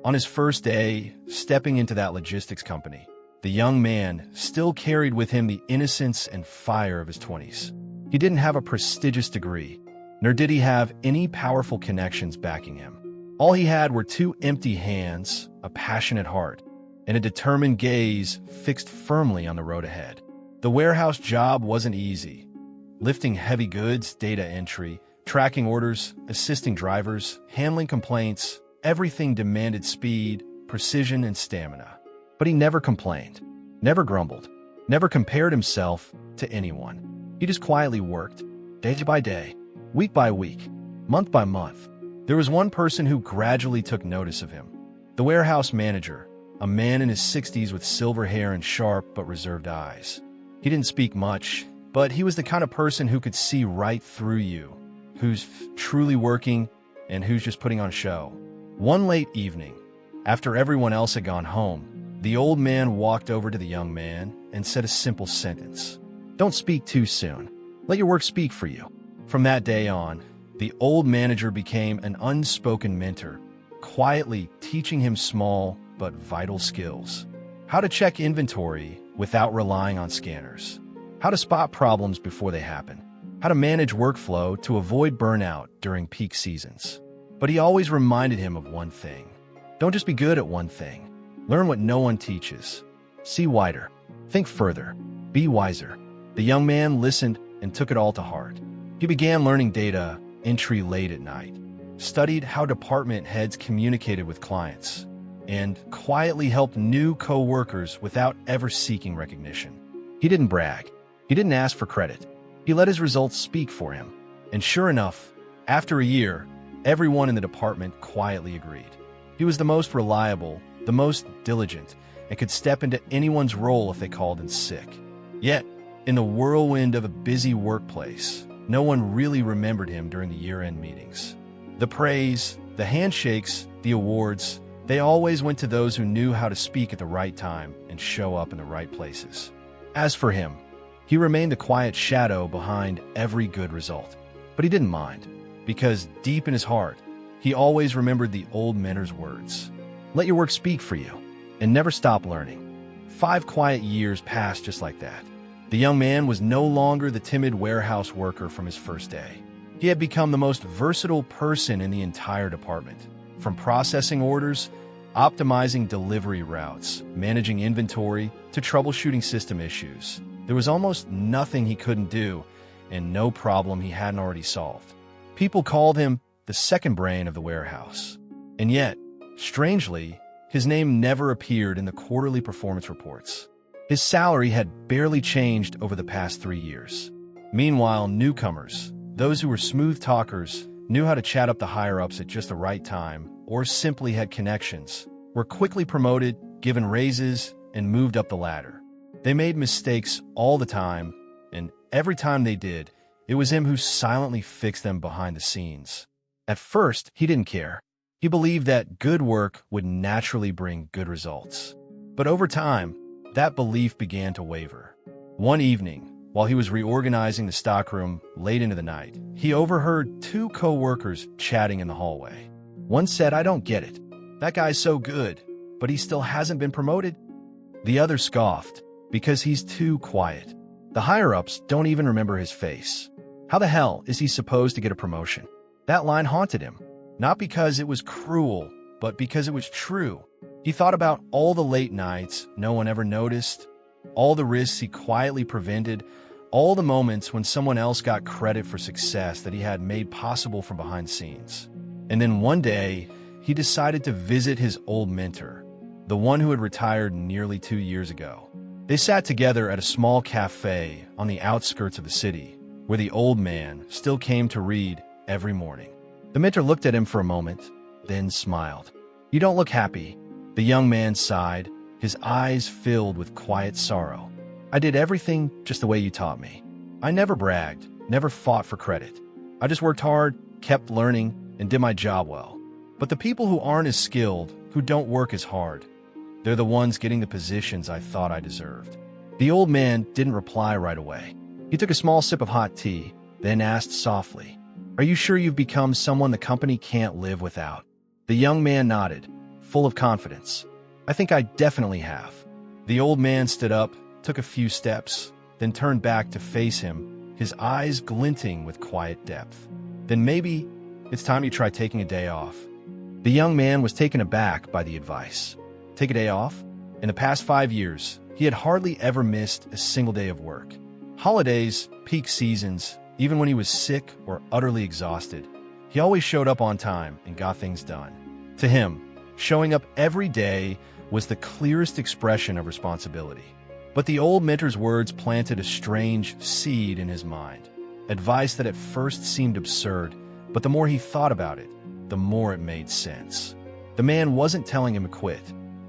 On his first day, stepping into that logistics company, the young man still carried with him the innocence and fire of his 20s. He didn't have a prestigious degree, nor did he have any powerful connections backing him. All he had were 2 empty hands, a passionate heart, and a determined gaze fixed firmly on the road ahead. The warehouse job wasn't easy. Lifting heavy goods, data entry, tracking orders, assisting drivers, handling complaints, everything demanded speed, precision, and stamina. But he never complained, never grumbled, never compared himself to anyone. He just quietly worked, day by day, week by week, month by month. There was one person who gradually took notice of him. The warehouse manager, a man in his 60s with silver hair and sharp but reserved eyes. He didn't speak much, but he was the kind of person who could see right through you, who's truly working and who's just putting on a show. One late evening, after everyone else had gone home, the old man walked over to the young man and said a simple sentence. "Don't speak too soon. Let your work speak for you." From that day on, the old manager became an unspoken mentor, quietly teaching him small but vital skills. How to check inventory without relying on scanners. How to spot problems before they happen. How to manage workflow to avoid burnout during peak seasons. But he always reminded him of one thing. Don't just be good at one thing. Learn what no one teaches. See wider. Think further. Be wiser. The young man listened and took it all to heart. He began learning data entry late at night, studied how department heads communicated with clients, and quietly helped new co-workers without ever seeking recognition. He didn't brag. He didn't ask for credit. He let his results speak for him. And sure enough, after a year, everyone in the department quietly agreed. He was the most reliable, the most diligent, and could step into anyone's role if they called in sick. Yet, in the whirlwind of a busy workplace, no one really remembered him during the year-end meetings. The praise, the handshakes, the awards, they always went to those who knew how to speak at the right time and show up in the right places. As for him, he remained the quiet shadow behind every good result. But he didn't mind, because deep in his heart, he always remembered the old mentor's words. Let your work speak for you, and never stop learning. 5 quiet years passed just like that. The young man was no longer the timid warehouse worker from his first day. He had become the most versatile person in the entire department. From processing orders, optimizing delivery routes, managing inventory, to troubleshooting system issues. There was almost nothing he couldn't do, and no problem he hadn't already solved. People called him the second brain of the warehouse. And yet, strangely, his name never appeared in the quarterly performance reports. His salary had barely changed over the past 3 years. Meanwhile, newcomers, those who were smooth talkers, knew how to chat up the higher-ups at just the right time, or simply had connections, were quickly promoted, given raises, and moved up the ladder. They made mistakes all the time, and every time they did, it was him who silently fixed them behind the scenes. At first, he didn't care. He believed that good work would naturally bring good results. But over time, that belief began to waver. One evening, while he was reorganizing the stockroom late into the night, he overheard 2 co-workers chatting in the hallway. One said, "I don't get it. That guy's so good, but he still hasn't been promoted." The other scoffed, "Because he's too quiet. The higher-ups don't even remember his face. How the hell is he supposed to get a promotion?" That line haunted him, not because it was cruel, but because it was true. He thought about all the late nights no one ever noticed, all the risks he quietly prevented, all the moments when someone else got credit for success that he had made possible from behind scenes. And then one day, he decided to visit his old mentor, the one who had retired nearly 2 years ago. They sat together at a small cafe on the outskirts of the city, where the old man still came to read every morning. The mentor looked at him for a moment, then smiled. "You don't look happy." The young man sighed, his eyes filled with quiet sorrow. "I did everything just the way you taught me. I never bragged, never fought for credit. I just worked hard, kept learning, and did my job well. But the people who aren't as skilled, who don't work as hard, they're the ones getting the positions I thought I deserved." The old man didn't reply right away. He took a small sip of hot tea, then asked softly, "Are you sure you've become someone the company can't live without?" The young man nodded, full of confidence. "I think I definitely have." The old man stood up, took a few steps, then turned back to face him, his eyes glinting with quiet depth. "Then maybe it's time you try taking a day off." The young man was taken aback by the advice. Take a day off? In the past 5 years, he had hardly ever missed a single day of work. Holidays, peak seasons, even when he was sick or utterly exhausted, he always showed up on time and got things done. To him, showing up every day was the clearest expression of responsibility. But the old mentor's words planted a strange seed in his mind. Advice that at first seemed absurd, but the more he thought about it, the more it made sense. The man wasn't telling him to quit.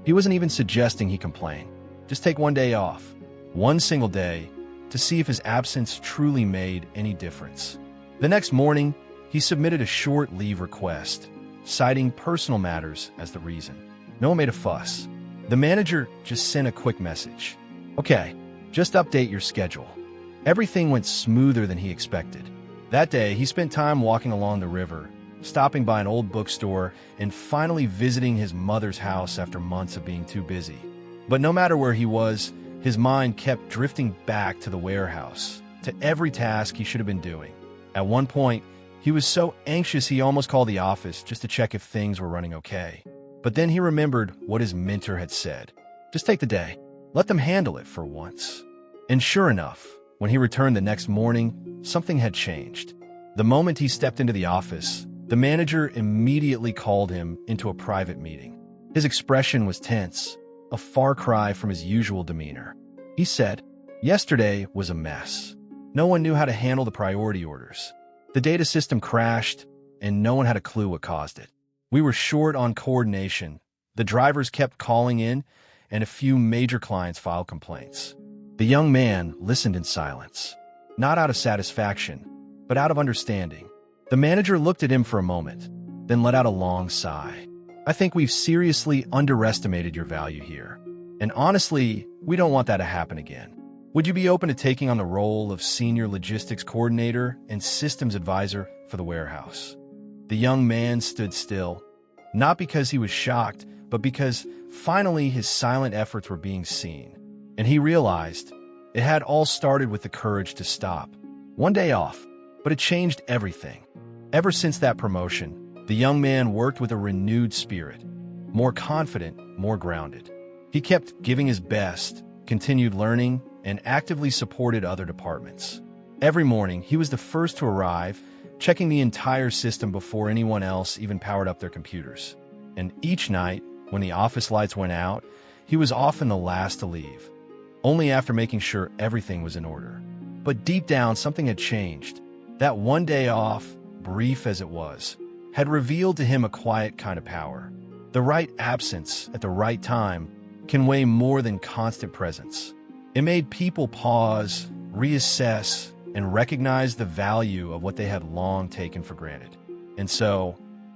He wasn't even suggesting he complain. Just take one day off, one single day, to see if his absence truly made any difference. The next morning, he submitted a short leave request, citing personal matters as the reason. No one made a fuss. The manager just sent a quick message. "Okay, just update your schedule." Everything went smoother than he expected. That day, he spent time walking along the river, stopping by an old bookstore, and finally visiting his mother's house after months of being too busy. But no matter where he was, his mind kept drifting back to the warehouse, to every task he should have been doing. At one point, he was so anxious he almost called the office just to check if things were running okay. But then he remembered what his mentor had said. Just take the day. Let them handle it for once. And sure enough, when he returned the next morning, something had changed. The moment he stepped into the office, the manager immediately called him into a private meeting. His expression was tense, a far cry from his usual demeanor. He said, "Yesterday was a mess. No one knew how to handle the priority orders. The data system crashed, and no one had a clue what caused it. We were short on coordination. The drivers kept calling in, and a few major clients filed complaints." The young man listened in silence, not out of satisfaction, but out of understanding. The manager looked at him for a moment, then let out a long sigh. "I think we've seriously underestimated your value here. And honestly, we don't want that to happen again. Would you be open to taking on the role of senior logistics coordinator and systems advisor for the warehouse?" The young man stood still, not because he was shocked, but because finally his silent efforts were being seen. And he realized it had all started with the courage to stop. One day off, but it changed everything. Ever since that promotion, the young man worked with a renewed spirit, more confident, more grounded. He kept giving his best, continued learning, and actively supported other departments. Every morning, he was the first to arrive, checking the entire system before anyone else even powered up their computers. And each night, when the office lights went out, he was often the last to leave, only after making sure everything was in order. But deep down, something had changed. That one day off, brief as it was, had revealed to him a quiet kind of power. The right absence at the right time can weigh more than constant presence. It made people pause, reassess, and recognize the value of what they had long taken for granted. And so,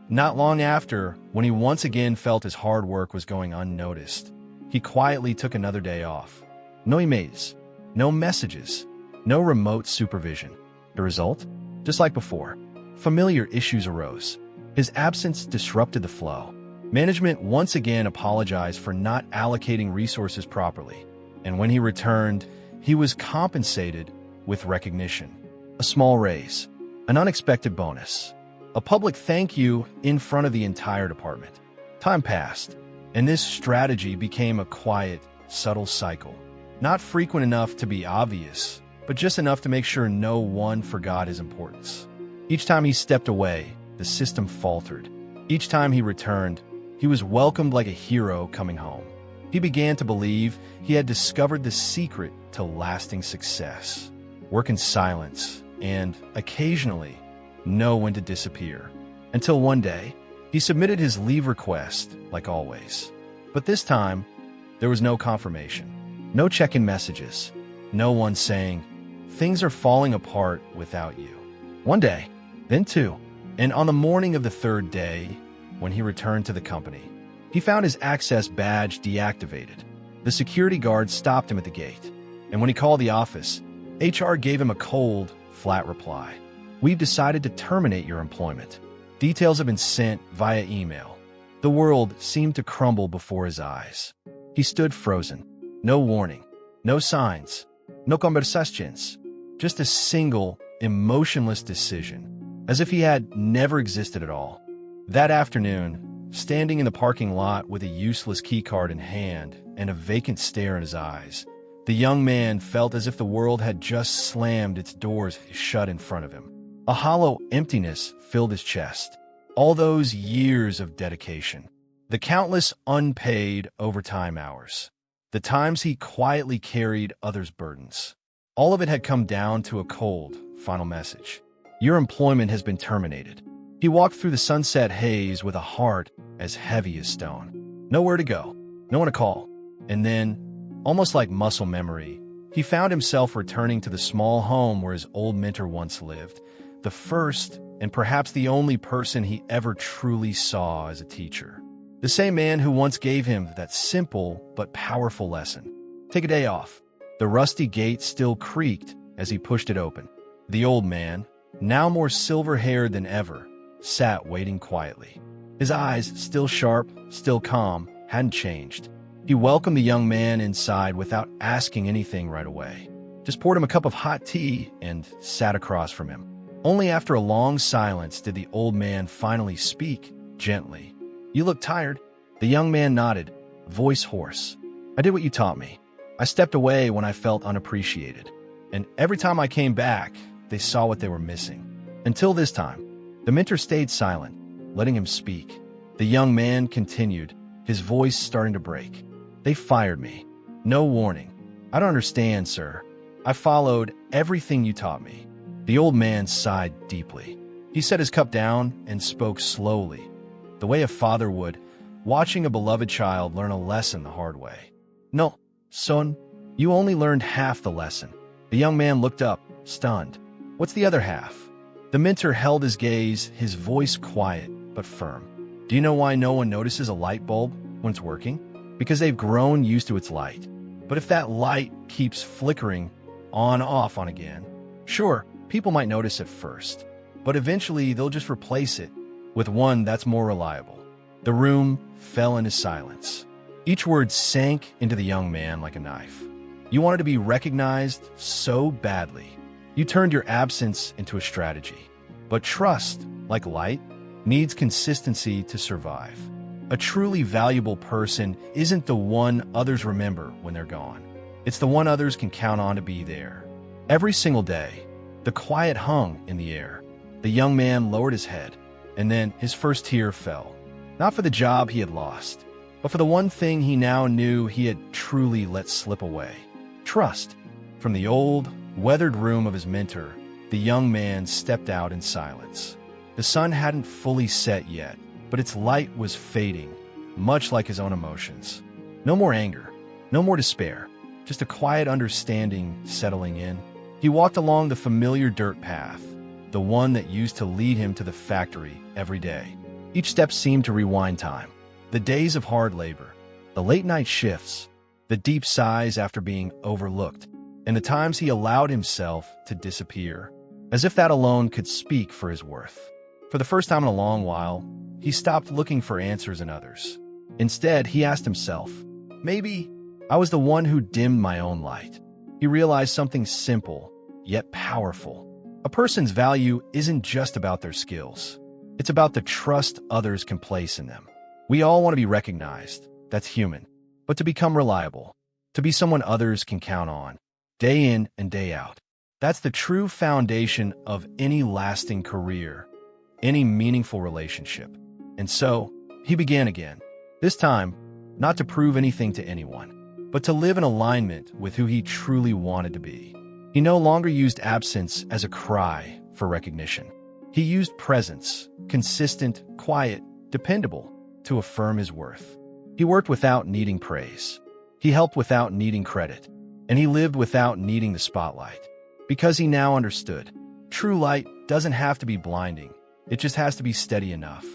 not long after, when he once again felt his hard work was going unnoticed, he quietly took another day off. No emails, no messages, no remote supervision. The result? Just like before, familiar issues arose. His absence disrupted the flow. Management once again apologized for not allocating resources properly, and when he returned, he was compensated with recognition. A small raise, an unexpected bonus, a public thank you in front of the entire department. Time passed, and this strategy became a quiet, subtle cycle. Not frequent enough to be obvious, but just enough to make sure no one forgot his importance. Each time he stepped away, the system faltered. Each time he returned, he was welcomed like a hero coming home. He began to believe he had discovered the secret to lasting success. Work in silence, and, occasionally, know when to disappear. Until one day, he submitted his leave request, like always. But this time, there was no confirmation. No check-in messages. No one saying, "Things are falling apart without you." One day, then two, and on the morning of the third day, when he returned to the company, he found his access badge deactivated. The security guard stopped him at the gate, and when he called the office, HR gave him a cold, flat reply. "We've decided to terminate your employment. Details have been sent via email." The world seemed to crumble before his eyes. He stood frozen. No warning, no signs, no conversations, just a single, emotionless decision, as if he had never existed at all. That afternoon, standing in the parking lot with a useless keycard in hand and a vacant stare in his eyes, the young man felt as if the world had just slammed its doors shut in front of him. A hollow emptiness filled his chest. All those years of dedication, the countless unpaid overtime hours, the times he quietly carried others' burdens. All of it had come down to a cold, final message. Your employment has been terminated. He walked through the sunset haze with a heart as heavy as stone. Nowhere to go, no one to call. And then, almost like muscle memory, he found himself returning to the small home where his old mentor once lived, the first and perhaps the only person he ever truly saw as a teacher. The same man who once gave him that simple but powerful lesson. Take a day off. The rusty gate still creaked as he pushed it open. The old man, now more silver-haired than ever, sat waiting quietly. His eyes, still sharp, still calm, hadn't changed. He welcomed the young man inside without asking anything right away. Just poured him a cup of hot tea and sat across from him. Only after a long silence did the old man finally speak, gently. You look tired. The young man nodded, voice hoarse. I did what you taught me. I stepped away when I felt unappreciated. And every time I came back, they saw what they were missing. Until this time, the mentor stayed silent, letting him speak. The young man continued, his voice starting to break. They fired me. No warning. I don't understand, sir. I followed everything you taught me. The old man sighed deeply. He set his cup down and spoke slowly, the way a father would, watching a beloved child learn a lesson the hard way. No, son, you only learned half the lesson. The young man looked up, stunned. What's the other half? The mentor held his gaze, his voice quiet but firm. Do you know why no one notices a light bulb when it's working? Because they've grown used to its light. But if that light keeps flickering on, off, on again, sure, people might notice at first, but eventually they'll just replace it with one that's more reliable. The room fell into silence. Each word sank into the young man like a knife. You wanted to be recognized so badly. You turned your absence into a strategy. But trust, like light, needs consistency to survive. A truly valuable person isn't the one others remember when they're gone. It's the one others can count on to be there. Every single day, the quiet hung in the air. The young man lowered his head, and then his first tear fell. Not for the job he had lost, but for the one thing he now knew he had truly let slip away. Trust. From the old, weathered room of his mentor, the young man stepped out in silence. The sun hadn't fully set yet, but its light was fading, much like his own emotions. No more anger, no more despair, just a quiet understanding settling in. He walked along the familiar dirt path, the one that used to lead him to the factory every day. Each step seemed to rewind time. The days of hard labor, the late-night shifts, the deep sighs after being overlooked, and the times he allowed himself to disappear, as if that alone could speak for his worth. For the first time in a long while, he stopped looking for answers in others. Instead, he asked himself, maybe I was the one who dimmed my own light. He realized something simple, yet powerful. A person's value isn't just about their skills. It's about the trust others can place in them. We all want to be recognized. That's human. But to become reliable, to be someone others can count on, day in and day out, that's the true foundation of any lasting career, any meaningful relationship. And so, he began again. This time, not to prove anything to anyone, but to live in alignment with who he truly wanted to be. He no longer used absence as a cry for recognition. He used presence, consistent, quiet, dependable, to affirm his worth. He worked without needing praise. He helped without needing credit. And he lived without needing the spotlight. Because he now understood, true light doesn't have to be blinding. It just has to be steady enough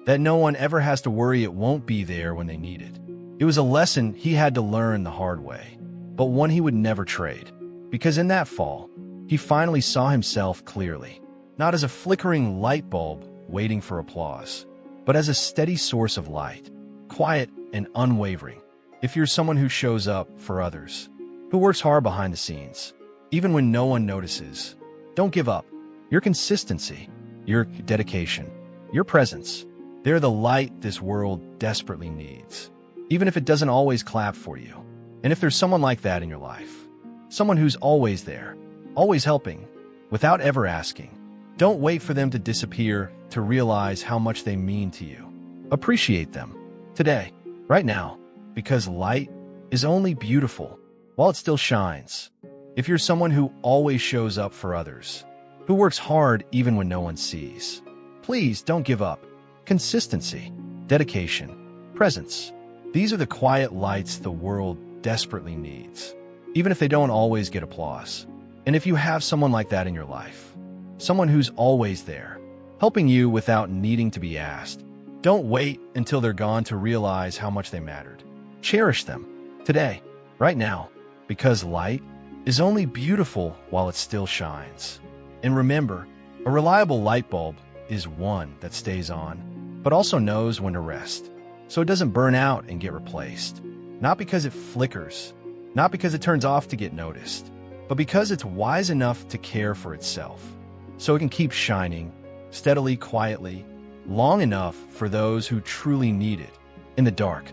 that no one ever has to worry it won't be there when they need it. It was a lesson he had to learn the hard way, but one he would never trade. Because in that fall, he finally saw himself clearly, not as a flickering light bulb waiting for applause, but but as a steady source of light, quiet and unwavering. If you're someone who shows up for others, who works hard behind the scenes, even when no one notices, don't give up. Your consistency, your dedication, your presence, they're the light this world desperately needs, even if it doesn't always clap for you. And if there's someone like that in your life, someone who's always there, always helping, without ever asking, don't wait for them to disappear to realize how much they mean to you. Appreciate them today, right now, because light is only beautiful while it still shines. If you're someone who always shows up for others, who works hard even when no one sees, please don't give up. Consistency, dedication, presence. These are the quiet lights the world desperately needs, even if they don't always get applause. And if you have someone like that in your life, someone who's always there, helping you without needing to be asked, don't wait until they're gone to realize how much they mattered. Cherish them today, right now, because light is only beautiful while it still shines. And remember, a reliable light bulb is one that stays on, but also knows when to rest, so it doesn't burn out and get replaced. Not because it flickers, not because it turns off to get noticed, but because it's wise enough to care for itself, so it can keep shining, steadily, quietly, long enough for those who truly need it, in the dark.